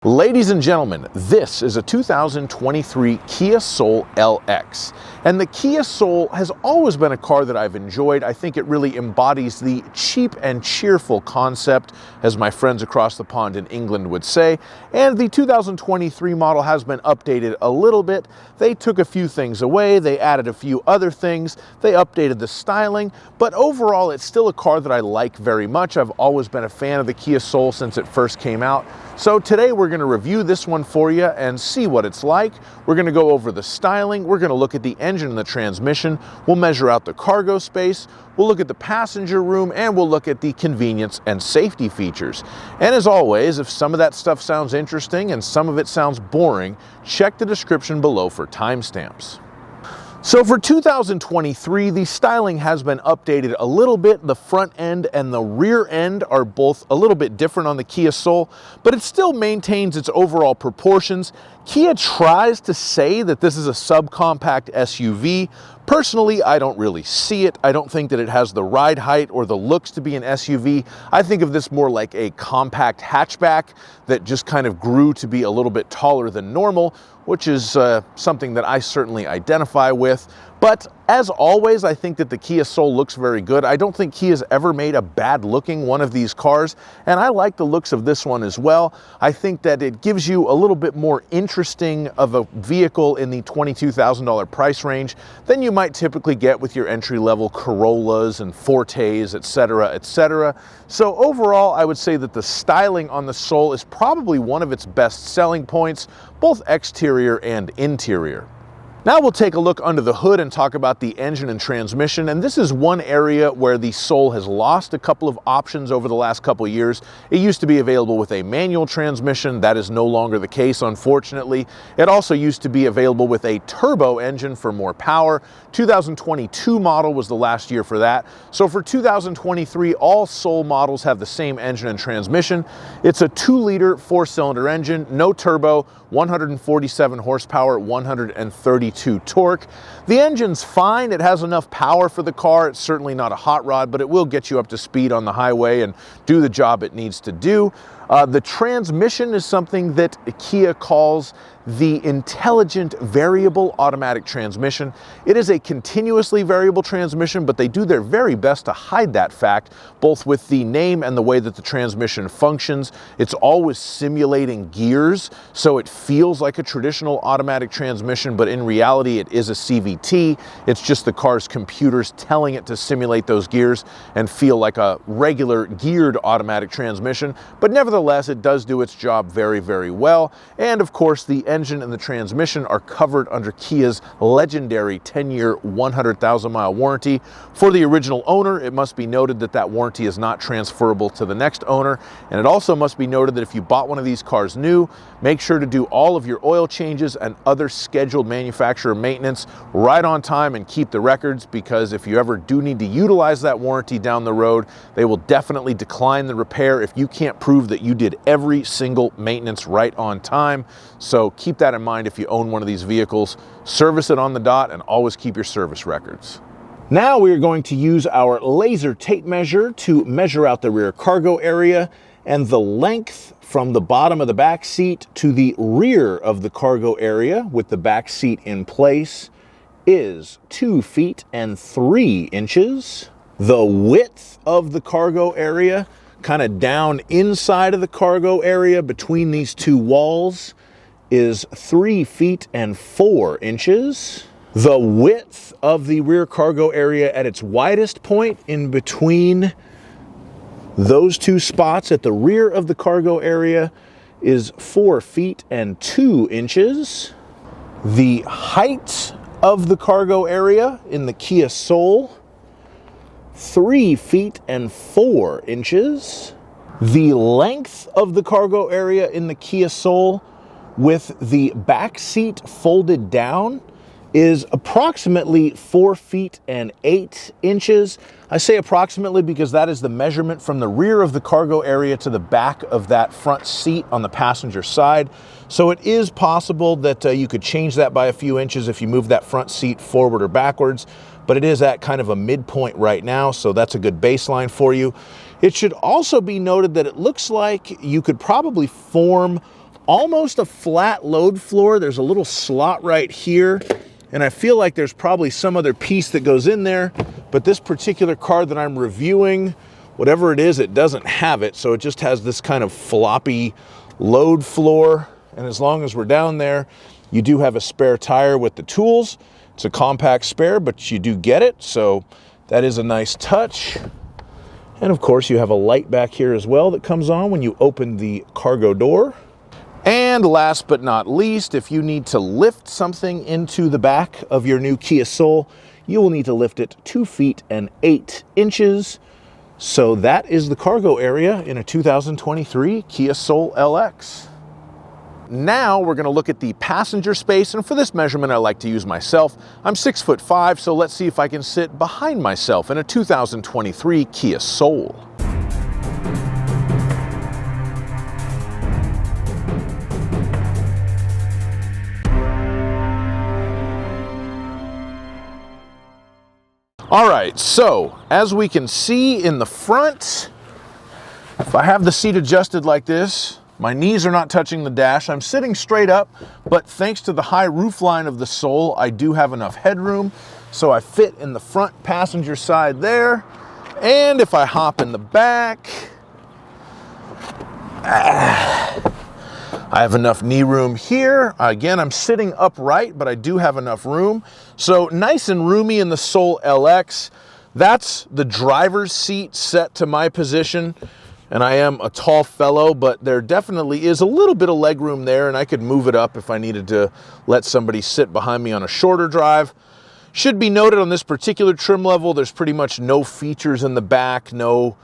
Ladies and gentlemen, this is a 2023 Kia Soul LX. And the Kia Soul has always been a car that I've enjoyed. I think it really embodies the cheap and cheerful concept, as my friends across the pond in England would say. And the 2023 model has been updated a little bit. They took a few things away, they added a few other things, they updated the styling, but overall it's still a car that I like very much. I've always been a fan of the Kia Soul since it first came out. So today we're going to review this one for you and see what it's like. We're going to go over the styling, we're going to look at the engine and the transmission, we'll measure out the cargo space, we'll look at the passenger room, and we'll look at the convenience and safety features. And as always, if some of that stuff sounds interesting and some of it sounds boring, check the description below for timestamps. So for 2023, the styling has been updated a little bit. The front end and the rear end are both a little bit different on the Kia Soul, but it still maintains its overall proportions. Kia tries to say that this is a subcompact SUV. Personally, I don't really see it. I don't think that it has the ride height or the looks to be an SUV. I think of this more like a compact hatchback that just kind of grew to be a little bit taller than normal, which is something that I certainly identify with. But as always, I think that the Kia Soul looks very good. I don't think Kia's ever made a bad looking one of these cars, and I like the looks of this one as well. I think that it gives you a little bit more interesting of a vehicle in the $22,000 price range than you might typically get with your entry-level Corollas and Fortes, etc., etc. So overall, I would say that the styling on the Soul is probably one of its best selling points, both exterior and interior. Now we'll take a look under the hood and talk about the engine and transmission, and this is one area where the Soul has lost a couple of options over the last couple of years. It used to be available with a manual transmission. That is no longer the case, unfortunately. It also used to be available with a turbo engine for more power. 2022 model was the last year for that. So for 2023, all Soul models have the same engine and transmission. It's a 2-liter 4-cylinder engine, no turbo, 147 horsepower, 132 torque. The engine's fine. It has enough power for the car. It's certainly not a hot rod, but it will get you up to speed on the highway and do the job it needs to do. The transmission is something that Kia calls the intelligent variable automatic transmission. It is a continuously variable transmission, but they do their very best to hide that fact, both with the name and the way that the transmission functions. It's always simulating gears, so it feels like a traditional automatic transmission, but in reality it is a CVT. It's just the car's computers telling it to simulate those gears and feel like a regular geared automatic transmission, but nevertheless it does do its job very, very well. And of course the engine and the transmission are covered under Kia's legendary 10-year, 100,000-mile warranty. For the original owner, it must be noted that that warranty is not transferable to the next owner. And it also must be noted that if you bought one of these cars new, make sure to do all of your oil changes and other scheduled manufacturer maintenance right on time and keep the records, because if you ever do need to utilize that warranty down the road, they will definitely decline the repair if you can't prove that you did every single maintenance right on time. So keep that in mind if you own one of these vehicles. Service it on the dot and always keep your service records. Now we are going to use our laser tape measure to measure out the rear cargo area, and the length from the bottom of the back seat to the rear of the cargo area with the back seat in place is 2 feet and 3 inches. The width of the cargo area, kind of down inside of the cargo area between these two walls, is 3 feet and 4 inches. The width of the rear cargo area at its widest point in between those two spots at the rear of the cargo area is 4 feet and 2 inches. The height of the cargo area in the Kia Soul, 3 feet and 4 inches. The length of the cargo area in the Kia Soul with the back seat folded down is approximately 4 feet and 8 inches. I say approximately because that is the measurement from the rear of the cargo area to the back of that front seat on the passenger side. So it is possible that you could change that by a few inches if you move that front seat forward or backwards, but it is at kind of a midpoint right now, so that's a good baseline for you. It should also be noted that it looks like you could probably form almost a flat load floor. There's a little slot right here, and I feel like there's probably some other piece that goes in there, but this particular car that I'm reviewing, whatever it is, it doesn't have it, so it just has this kind of floppy load floor. And as long as we're down there, you do have a spare tire with the tools. It's a compact spare, but you do get it, so that is a nice touch. And of course, you have a light back here as well that comes on when you open the cargo door. And last but not least, if you need to lift something into the back of your new Kia Soul, you will need to lift it 2 feet and 8 inches. So that is the cargo area in a 2023 Kia Soul LX. Now we're going to look at the passenger space, and for this measurement I like to use myself. I'm 6'5", so let's see if I can sit behind myself in a 2023 Kia Soul. All right, so as we can see in the front, if I have the seat adjusted like this, my knees are not touching the dash. I'm sitting straight up, but thanks to the high roofline of the Soul, I do have enough headroom, so I fit in the front passenger side there. And if I hop in the back, I have enough knee room here. Again, I'm sitting upright, but I do have enough room. So nice and roomy in the Soul LX. That's the driver's seat set to my position. And I am a tall fellow, but there definitely is a little bit of leg room there, and I could move it up if I needed to let somebody sit behind me on a shorter drive. Should be noted on this particular trim level, there's pretty much no features in the back, no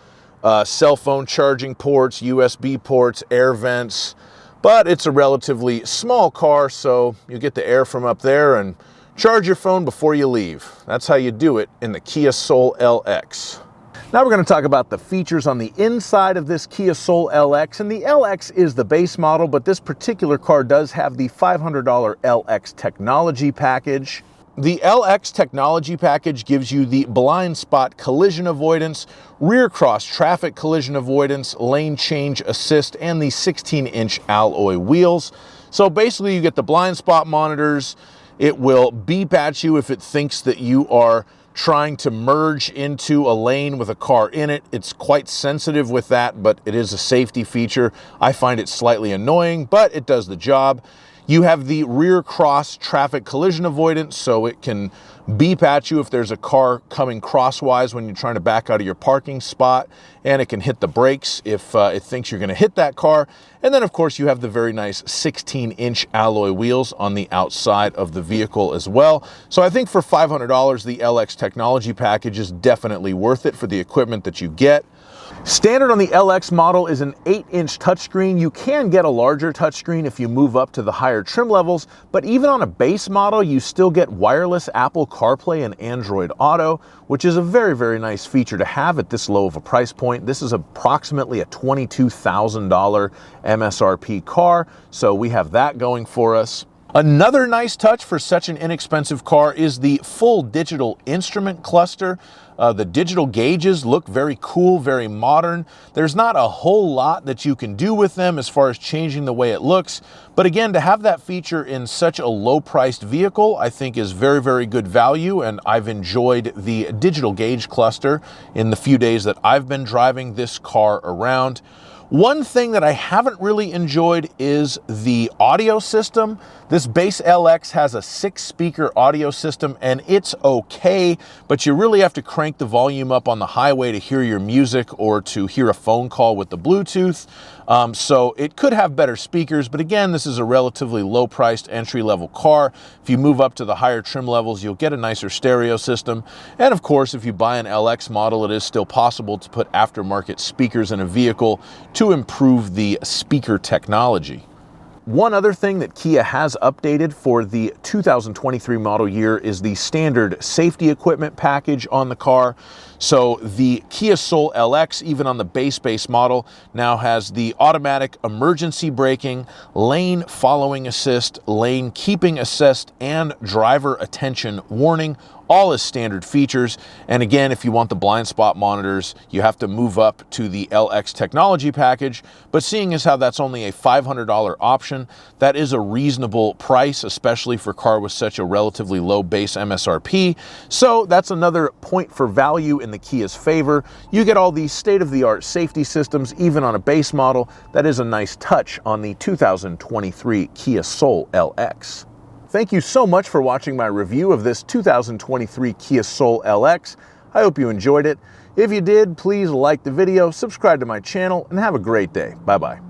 cell phone charging ports, USB ports, air vents, but it's a relatively small car, so you get the air from up there and charge your phone before you leave. That's how you do it in the Kia Soul LX. Now we're going to talk about the features on the inside of this Kia Soul LX, and the LX is the base model, but this particular car does have the $500 LX technology package. The LX technology package gives you the blind spot collision avoidance, rear cross traffic collision avoidance, lane change assist, and the 16-inch alloy wheels. So basically you get the blind spot monitors. It will beep at you if it thinks that you are trying to merge into a lane with a car in it. It's quite sensitive with that, but it is a safety feature. I find it slightly annoying, but it does the job. You have the rear cross traffic collision avoidance, so it can beep at you if there's a car coming crosswise when you're trying to back out of your parking spot, and it can hit the brakes if it thinks you're going to hit that car. And then of course you have the very nice 16-inch alloy wheels on the outside of the vehicle as well. So I think for $500, the LX technology package is definitely worth it for the equipment that you get. Standard on the LX model is an 8-inch touchscreen. You can get a larger touchscreen if you move up to the higher trim levels, but even on a base model, you still get wireless Apple CarPlay and Android Auto, which is a very, very nice feature to have at this low of a price point. This is approximately a $22,000 MSRP car, so we have that going for us. Another nice touch for such an inexpensive car is the full digital instrument cluster. The digital gauges look very cool, very modern. There's not a whole lot that you can do with them as far as changing the way it looks. But again, to have that feature in such a low-priced vehicle, I think is very, very good value. And I've enjoyed the digital gauge cluster in the few days that I've been driving this car around. One thing that I haven't really enjoyed is the audio system. This base LX has a 6-speaker audio system, and it's okay, but you really have to crank the volume up on the highway to hear your music or to hear a phone call with the Bluetooth. So it could have better speakers, but again, this is a relatively low-priced entry-level car. If you move up to the higher trim levels, you'll get a nicer stereo system. And of course, if you buy an LX model, it is still possible to put aftermarket speakers in a vehicle to improve the speaker technology. One other thing that Kia has updated for the 2023 model year is the standard safety equipment package on the car. So the Kia Soul LX, even on the base model, now has the automatic emergency braking, lane following assist, lane keeping assist, and driver attention warning, all as standard features. And again, if you want the blind spot monitors, you have to move up to the LX technology package. But seeing as how that's only a $500 option, that is a reasonable price, especially for a car with such a relatively low base MSRP. So that's another point for value in the Kia's favor. You get all these state-of-the-art safety systems, even on a base model. That is a nice touch on the 2023 Kia Soul LX. Thank you so much for watching my review of this 2023 Kia Soul LX. I hope you enjoyed it. If you did, please like the video, subscribe to my channel, and have a great day. Bye-bye.